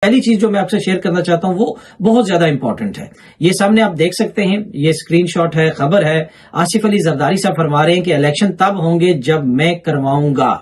پہلی چیز جو میں آپ سے شیئر کرنا چاہتا ہوں وہ بہت زیادہ امپورٹنٹ ہے. یہ سامنے آپ دیکھ سکتے ہیں، یہ اسکرین شاٹ ہے، خبر ہے. آصف علی زرداری صاحب فرما رہے ہیں کہ الیکشن تب ہوں گے جب میں کرواؤں گا.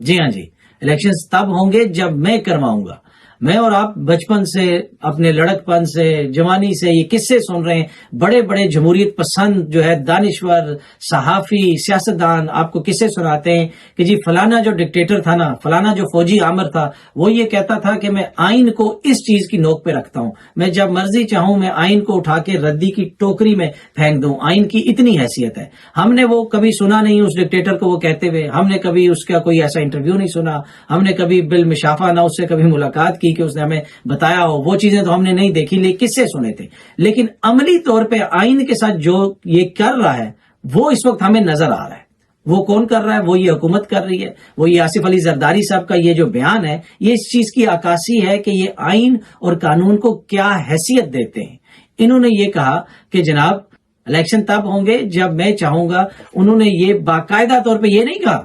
جی ہاں جی، الیکشن تب ہوں گے جب میں کرواؤں گا. میں اور آپ بچپن سے، اپنے لڑک پن سے، جوانی سے یہ قصے سن رہے ہیں. بڑے بڑے جمہوریت پسند جو ہے دانشور، صحافی، سیاستدان آپ کو قصے سناتے ہیں کہ جی فلانا جو ڈکٹیٹر تھا نا، فلانا جو فوجی آمر تھا، وہ یہ کہتا تھا کہ میں آئین کو اس چیز کی نوک پہ رکھتا ہوں، میں جب مرضی چاہوں میں آئین کو اٹھا کے ردی کی ٹوکری میں پھینک دوں. آئین کی اتنی حیثیت ہے. ہم نے وہ کبھی سنا نہیں اس ڈکٹیٹر کو وہ کہتے ہوئے، ہم نے کبھی اس کا کوئی ایسا انٹرویو نہیں سنا، ہم نے کبھی بالمشافہ نہ اس سے کبھی ملاقات کی کہ اس نے ہمیں بتایا ہو. وہ چیزیں تو ہم نے نہیں دیکھی، لیکن قصے سنے تھے. لیکن عملی طور پہ آئین کے ساتھ جو یہ کر رہا ہے وہ اس وقت ہمیں نظر آ رہا ہے. وہ کون کر رہا ہے؟ وہ یہ حکومت کر رہی ہے. وہ یہ آصف علی زرداری صاحب کا یہ جو بیان ہے، یہ اس چیز کی عکاسی ہے کہ یہ آئین اور قانون کو کیا حیثیت دیتے ہیں. انہوں نے یہ کہا کہ جناب الیکشن تب ہوں گے جب میں چاہوں گا. انہوں نے یہ باقاعدہ طور پہ یہ نہیں کہا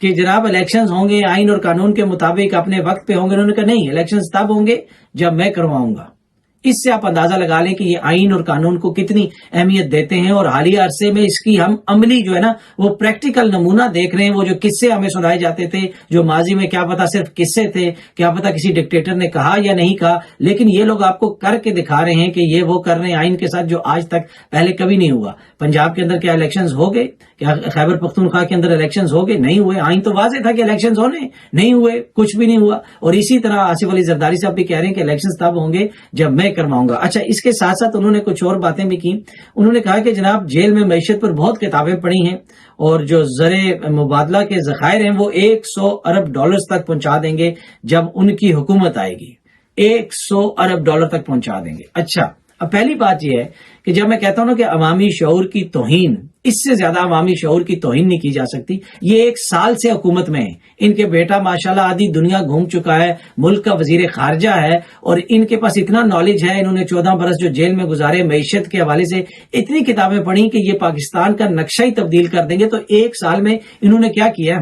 کہ جناب الیکشنز ہوں گے آئین اور قانون کے مطابق اپنے وقت پہ ہوں گے. انہوں نے کہا نہیں، الیکشنز تب ہوں گے جب میں کرواؤں گا. اس سے آپ اندازہ لگا لیں کہ یہ آئین اور قانون کو کتنی اہمیت دیتے ہیں. اور حالیہ عرصے میں اس کی ہم عملی جو ہے نا وہ پریکٹیکل نمونہ دیکھ رہے ہیں. وہ جو قصے ہمیں سنائے جاتے تھے، جو ماضی میں کیا پتا صرف قصے تھے، کیا پتا کسی ڈکٹیٹر نے کہا یا نہیں کہا، لیکن یہ لوگ آپ کو کر کے دکھا رہے ہیں کہ یہ وہ کر رہے ہیں آئین کے ساتھ جو آج تک پہلے کبھی نہیں ہوا. پنجاب کے اندر کیا الیکشنز ہو گئے؟ کیا خیبر پختونخوا کے اندر الیکشنز ہو گئے؟ نہیں ہوئے. آئین تو واضح تھا کہ الیکشنز ہونے، نہیں ہوئے، کچھ بھی نہیں ہوا. اور اسی طرح آصف علی زرداری صاحب بھی کہہ رہے ہیں کہ الیکشنز تب ہوں گے جب میں کرواؤں گا. اچھا، اس کے ساتھ ساتھ انہوں نے کچھ اور باتیں بھی کی. انہوں نے کہا کہ جناب جیل میں معیشت پر بہت کتابیں پڑھی ہیں اور جو زر مبادلہ کے ذخائر ہیں وہ 100 ارب ڈالرز تک پہنچا دیں گے جب ان کی حکومت آئے گی. 100 ارب ڈالر تک پہنچا دیں گے. اچھا، اب پہلی بات یہ ہے کہ جب میں کہتا ہوں نا کہ عوامی شعور کی توہین، اس سے زیادہ عوامی شعور کی توہین نہیں کی جا سکتی. یہ 1 سال سے حکومت میں ہیں. ان کے بیٹا ماشاءاللہ آدھی دنیا گھوم چکا ہے، ملک کا وزیر خارجہ ہے، اور ان کے پاس اتنا نالج ہے. انہوں نے 14 برس جو جیل میں گزارے، معیشت کے حوالے سے اتنی کتابیں پڑھی کہ یہ پاکستان کا نقشہ ہی تبدیل کر دیں گے. تو 1 سال میں انہوں نے کیا کیا؟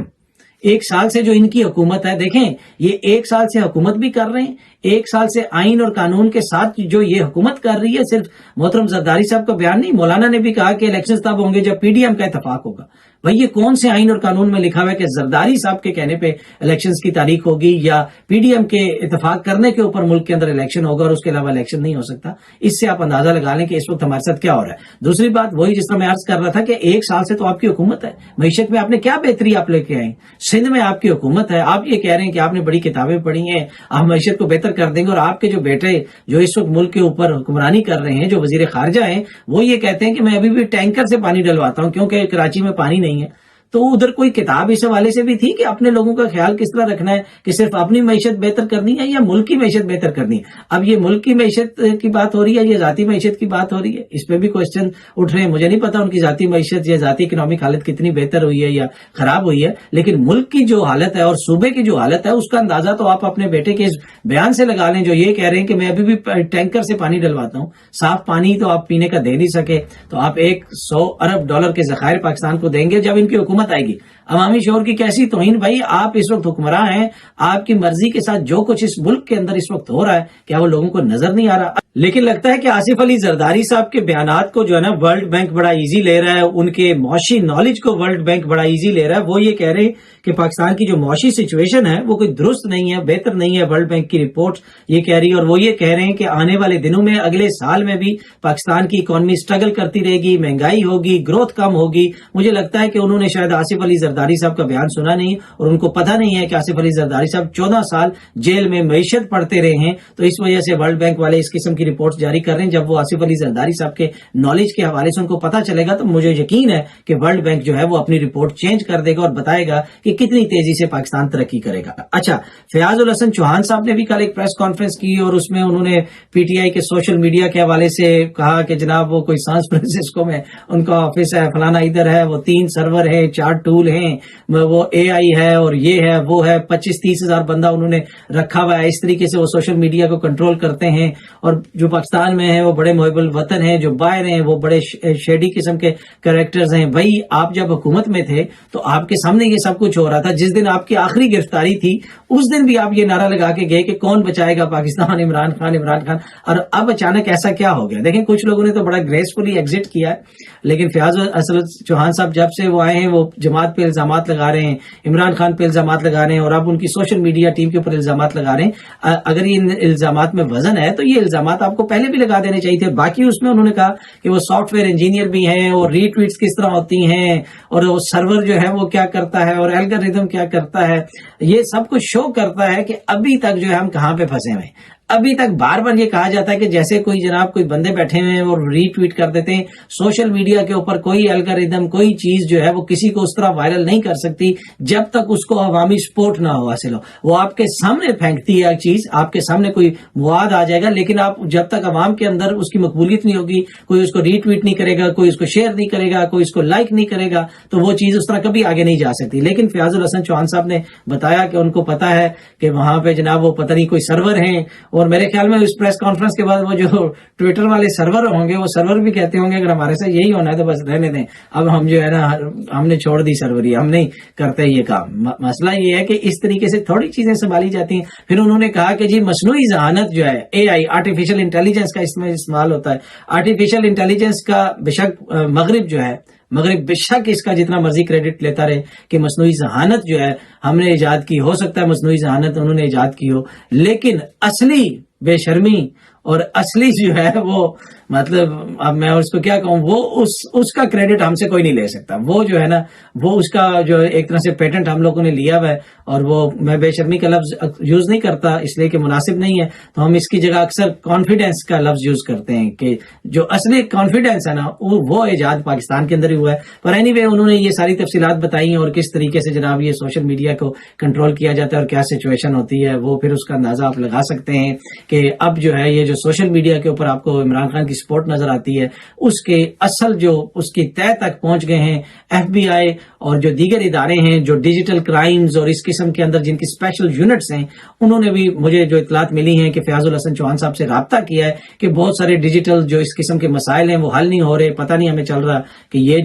1 سال سے جو ان کی حکومت ہے، دیکھیں یہ 1 سال سے حکومت بھی کر رہے ہیں. 1 سال سے آئین اور قانون کے ساتھ جو یہ حکومت کر رہی ہے. صرف محترم زرداری صاحب کا بیان نہیں، مولانا نے بھی کہا کہ الیکشن تب ہوں گے جب پی ڈی ایم کا اتفاق ہوگا. بھائی یہ کون سے آئین اور قانون میں لکھا ہوا ہے کہ زرداری صاحب کے کہنے پہ الیکشنز کی تاریخ ہوگی یا پی ڈی ایم کے اتفاق کرنے کے اوپر ملک کے اندر الیکشن ہوگا اور اس کے علاوہ الیکشن نہیں ہو سکتا؟ اس سے آپ اندازہ لگا لیں کہ اس وقت ہمارے ساتھ کیا ہو رہا ہے. دوسری بات وہی جس طرح میں عرض کر رہا تھا کہ 1 سال سے تو آپ کی حکومت ہے. معیشت میں آپ نے کیا بہتری آپ لے کے آئیں؟ سندھ میں آپ کی حکومت ہے. آپ یہ کہہ رہے ہیں کہ آپ نے بڑی کتابیں پڑھی ہیں، آپ معیشت کو بہتر کر دیں گے. اور آپ کے جو بیٹے جو اس وقت ملک کے اوپر حکمرانی کر رہے ہیں، جو وزیر خارجہ ہیں، وہ یہ کہتے ہیں کہ میں ابھی بھی ٹینکر سے پانی ڈلواتا ہوں کیونکہ کراچی میں پانی نہیں ہے. تو ادھر کوئی کتاب اس حوالے سے بھی تھی کہ اپنے لوگوں کا خیال کس طرح رکھنا ہے، کہ صرف اپنی معیشت بہتر کرنی ہے یا ملک کی معیشت بہتر کرنی ہے؟ اب یہ ملک کی معیشت کی بات ہو رہی ہے یا ذاتی معیشت کی بات ہو رہی ہے؟ اس پہ بھی کوشچن اٹھ رہے ہیں. مجھے نہیں پتا ان کی ذاتی معیشت یا ذاتی اکنامک حالت کتنی بہتر ہوئی ہے یا خراب ہوئی ہے، لیکن ملک کی جو حالت ہے اور صوبے کی جو حالت ہے اس کا اندازہ تو آپ اپنے بیٹے کے اس بیان سے لگا لیں جو یہ کہہ رہے ہیں کہ میں ابھی بھی ٹینکر سے پانی ڈلواتا ہوں. صاف پانی تو آپ پینے کا دے نہیں سکے، تو آپ 100 ارب ڈالر کے ذخائر پاکستان کو دیں گے جب ان کی حکومت آئے گی. عوامی شعور کی کیسی توہین؟ بھائی آپ اس وقت حکمراں ہیں، آپ کی مرضی کے ساتھ جو کچھ اس ملک کے اندر اس وقت ہو رہا ہے کیا وہ لوگوں کو نظر نہیں آ رہا؟ لیکن لگتا ہے کہ آصف علی زرداری صاحب کے بیانات کو جو ہے نا ورلڈ بینک بڑا ایزی لے رہا ہے. ان کے معاشی نالج کو ورلڈ بینک بڑا ایزی لے رہا ہے. وہ یہ کہہ رہے ہیں کہ پاکستان کی جو معاشی سچویشن ہے وہ کوئی درست نہیں ہے، بہتر نہیں ہے. ورلڈ بینک کی رپورٹ یہ کہہ رہی ہے. اور وہ یہ کہہ رہے ہیں کہ آنے والے دنوں میں، اگلے سال میں بھی پاکستان کی اکانومی سٹرگل کرتی رہے گی، مہنگائی ہوگی، گروتھ کم ہوگی. مجھے لگتا ہے کہ انہوں نے شاید آصف علی زرداری صاحب کا بیان سنا نہیں اور ان کو پتہ نہیں ہے کہ آصف علی زرداری صاحب 14 سال جیل میں معیشت پڑھتے رہے ہیں. تو اس وجہ سے ورلڈ بینک والے اس قسم کی رپورٹس جاری کر رہے ہیں. جب وہ آصف علی زرداری صاحب کے نالج کے حوالے سے ان کو پتہ چلے گا تو مجھے یقین ہے کہ ورلڈ بینک جو ہے وہ اپنی رپورٹ چینج کر دے گا اور بتائے گا کہ کتنی تیزی سے پاکستان ترقی کرے گا. اچھا، فیاض الحسن چوہان صاحب نے بھی کل ایک پریس کانفرنس کی اور اس میں انہوں نے پی ٹی آئی کے سوشل میڈیا کے حوالے سے کہا کہ جناب وہ کوئی سان فرانسسکو میں ان کا آفس ہے، فلانا ادھر ہے، وہ 3 سرور ہیں، 4 ٹول ہیں، وہ اے آئی ہے اور یہ ہے وہ ہے. 25-30 ہزار بندہ انہوں نے رکھا ہوا ہے. اس طریقے سے وہ سوشل میڈیا کو کنٹرول کرتے ہیں. اور جو پاکستان میں ہیں وہ بڑے محب الوطن ہیں، جو باہر ہیں وہ بڑے شیڈی قسم کے کریکٹرز ہیں. بھائی آپ جب حکومت میں تھے تو آپ کے سامنے یہ سب کچھ ہو رہا تھا. جس دن آپ کی آخری گرفتاری تھی اس دن بھی آپ یہ نعرہ لگا کے گئے کہ کون بچائے گا پاکستان، عمران خان عمران خان. اور اب اچانک ایسا کیا ہو گیا؟ دیکھیں کچھ لوگوں نے تو بڑا گریسفلی ایگزٹ کیا ہے، لیکن فیاض اسد چوہان صاحب جب سے وہ آئے ہیں وہ جماعت پہ الزامات لگا رہے ہیں، عمران خان پہ الزامات لگا رہے ہیں، اور اب ان کی سوشل میڈیا ٹیم کے اوپر الزامات لگا رہے ہیں. اگر یہ ان الزامات میں وزن ہے تو یہ الزامات آپ کو پہلے بھی لگا دینے چاہیے تھے. باقی اس میں انہوں نے کہا کہ وہ سافٹ ویئر انجینئر بھی ہیں، اور ری ٹویٹس کس طرح ہوتی ہیں، اور وہ سرور جو ہے وہ کیا کرتا ہے، اور الگوریتھم کیا کرتا ہے. یہ سب کچھ شو کرتا ہے کہ ابھی تک جو ہے ہم کہاں پہ پھنسے ہوئے ہیں. ابھی تک بار بار یہ کہا جاتا ہے کہ جیسے کوئی جناب کوئی بندے بیٹھے ہوئے ہیں اور ری ٹویٹ کر دیتے ہیں. سوشل میڈیا کے اوپر کوئی الگوریتھم کوئی چیز جو ہے وہ کسی کو اس طرح وائرل نہیں کر سکتی جب تک اس کو عوامی سپورٹ نہ ہو حاصل ہو. وہ آپ کے سامنے پھینکتی ہے چیز، آپ کے سامنے کوئی مواد آ جائے گا، لیکن آپ جب تک عوام کے اندر اس کی مقبولیت نہیں ہوگی، کوئی اس کو ری ٹویٹ نہیں کرے گا، کوئی اس کو شیئر نہیں کرے گا، کوئی اس کو لائک نہیں کرے گا، تو وہ چیز اس طرح کبھی آگے نہیں جا سکتی. لیکن فیاض الحسن چوہان صاحب نے بتایا کہ ان کو پتا ہے کہ وہاں پہ جناب وہ پتہ نہیں کوئی سرور ہیں، اور میرے خیال میں اس پریس کانفرنس کے بعد وہ جو ٹویٹر والے سرور ہوں گے وہ سرور بھی کہتے ہوں گے اگر ہمارے سے یہی ہونا ہے تو بس رہنے دیں، اب ہم جو ہے نا ہم نے چھوڑ دی سروری، ہم نہیں کرتے یہ کام. مسئلہ یہ ہے کہ اس طریقے سے تھوڑی چیزیں سنبھالی جاتی ہیں. پھر انہوں نے کہا کہ جی مصنوعی ذہانت جو ہے اے آئی آرٹیفیشل انٹیلیجنس کا اس میں استعمال ہوتا ہے. آرٹیفیشل انٹیلیجنس کا بے شک مغرب بے شک اس کا جتنا مرضی کریڈٹ لیتا رہے کہ مصنوعی ذہانت جو ہے ہم نے ایجاد کی، ہو سکتا ہے مصنوعی ذہانت انہوں نے ایجاد کی ہو، لیکن اصلی بے شرمی اور اصلی جو ہے وہ مطلب اب میں اس کو کیا کہوں، وہ اس کا کریڈٹ ہم سے کوئی نہیں لے سکتا. وہ جو ہے نا وہ اس کا جو ایک طرح سے پیٹنٹ ہم لوگوں نے لیا ہوا ہے، اور وہ میں بے شرمی کا لفظ یوز نہیں کرتا اس لیے کہ مناسب نہیں ہے، تو ہم اس کی جگہ اکثر کانفیڈنس کا لفظ یوز کرتے ہیں کہ جو اصلی کانفیڈنس ہے نا وہ ایجاد پاکستان کے اندر ہی ہوا ہے. پر اینی وے انہوں نے یہ ساری تفصیلات بتائی ہیں اور کس طریقے سے جناب یہ سوشل میڈیا کو کنٹرول کیا جاتا ہے اور کیا سچویشن ہوتی ہے، وہ پھر اس کا اندازہ آپ لگا سکتے ہیں کہ اب جو ہے یہ جو سوشل میڈیا کے اوپر آپ کو عمران خان کی سپورٹ نظر آتی ہے اس کے اصل جو اس کی تہ تک پہنچ گئے ہیں ایف بی آئی اور جو دیگر ادارے ہیں جو ڈیجیٹل کرائمز اور اس قسم کے اندر جن کی اسپیشل یونٹس ہیں. انہوں نے بھی مجھے جو اطلاعات ملی ہیں کہ فیاض الحسن چوہان صاحب سے رابطہ کیا ہے کہ بہت سارے ڈیجیٹل جو اس قسم کے مسائل ہیں وہ حل نہیں ہو رہے، پتہ نہیں ہمیں چل رہا کہ یہ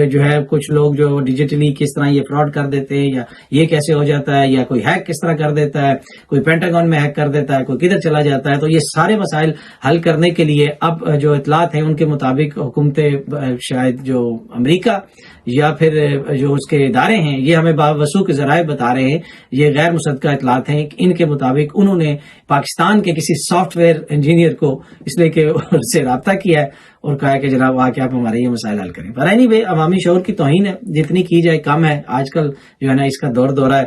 جو ہے کچھ لوگ جو ڈیجیٹلی کس طرح یہ فراڈ کر دیتے ہیں، یا یہ کیسے ہو جاتا ہے، یا کوئی ہیک کس طرح کر دیتا ہے، کوئی پینٹاگون میں ہیک کر دیتا ہے، کوئی کدھر چلا جاتا ہے. تو یہ سارے مسائل حل کرنے کے لیے اب جو اطلاعات ہیں ان کے مطابق حکومتیں شاید جو امریکہ یا پھر جو اس کے ادارے ہیں یہ ہمیں باوثوق ذرائع بتا رہے ہیں، یہ غیر مصدقہ اطلاعات ہیں، ان کے مطابق انہوں نے پاکستان کے کسی سافٹ ویئر انجینئر کو اس لیے کہ اس سے رابطہ کیا ہے اور کہا کہ جناب آ کے آپ ہمارے یہ مسائل حل کریں. پر اینی وے عوامی شعور کی توہین ہے، جتنی کی جائے کم ہے، آج کل جو ہے نا اس کا دورہ ہے.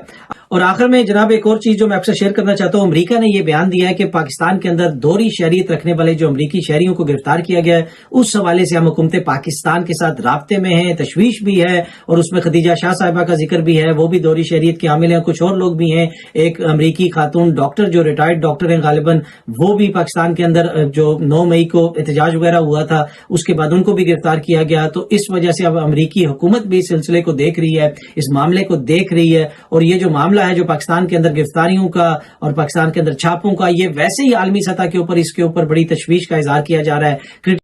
اور آخر میں جناب ایک اور چیز جو میں آپ سے شیئر کرنا چاہتا ہوں، امریکہ نے یہ بیان دیا ہے کہ پاکستان کے اندر دوہری شہریت رکھنے والے جو امریکی شہریوں کو گرفتار کیا گیا ہے اس حوالے سے ہم حکومت پاکستان کے ساتھ رابطے میں ہیں، تشویش بھی ہے، اور اس میں خدیجہ شاہ صاحبہ کا ذکر بھی ہے، وہ بھی دوہری شہریت کے حامل ہیں. کچھ اور لوگ بھی ہیں، ایک امریکی خاتون ڈاکٹر جو ریٹائرڈ ڈاکٹر ہیں غالباً، وہ بھی پاکستان کے اندر جو 9 مئی کو احتجاج وغیرہ ہوا تھا اس کے بعد ان کو بھی گرفتار کیا گیا. تو اس وجہ سے اب امریکی حکومت بھی اس سلسلے کو دیکھ رہی ہے، اس معاملے کو دیکھ رہی ہے، اور یہ جو معاملہ ہے جو پاکستان کے اندر گرفتاریوں کا اور پاکستان کے اندر چھاپوں کا، یہ ویسے ہی عالمی سطح کے اوپر اس کے اوپر بڑی تشویش کا اظہار کیا جا رہا ہے.